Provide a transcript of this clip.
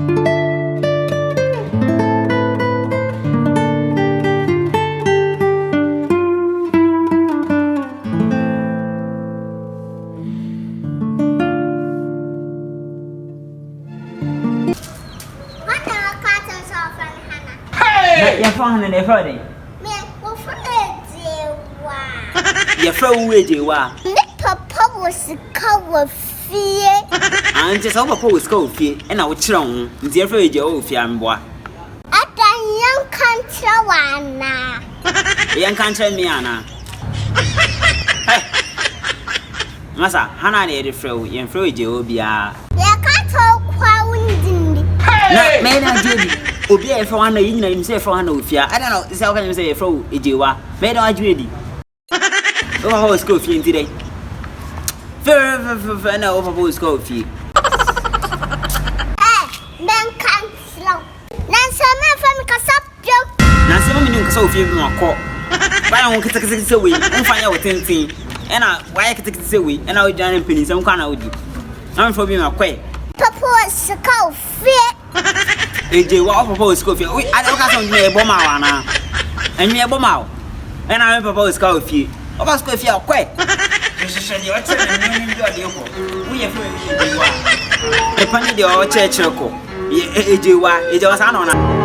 You're found in a Friday. You're from AGYEIWAA. Papa was covered fear. I'm just over post coffee, and I would chum, dear Freddy, old fiambois. At a young country one. Young country, Miana. Massa, Hannah, the fro, young Freddy, Obia. You can't talk quite. May I do? Obia for one, you know himself for one of fear. I don't know, how can you say a fro, AGYEIWAA? Made I ready. Oh, school fee today. Very no over school fee. Then can't slow. Nancy, from Casapio. Nancy, you so few more call. But I won't take this away and find out 10 things. And why I can take this away and I'll join in pennies. I'm kind of do. I'm for being a quay. Papa was a cow fear. AGYEIWAA proposed school fee. I don't have me a bomber and me a bomber. And I propose school fee. About school fee, quay. We are the church. AGYEIWAA, it was an honor.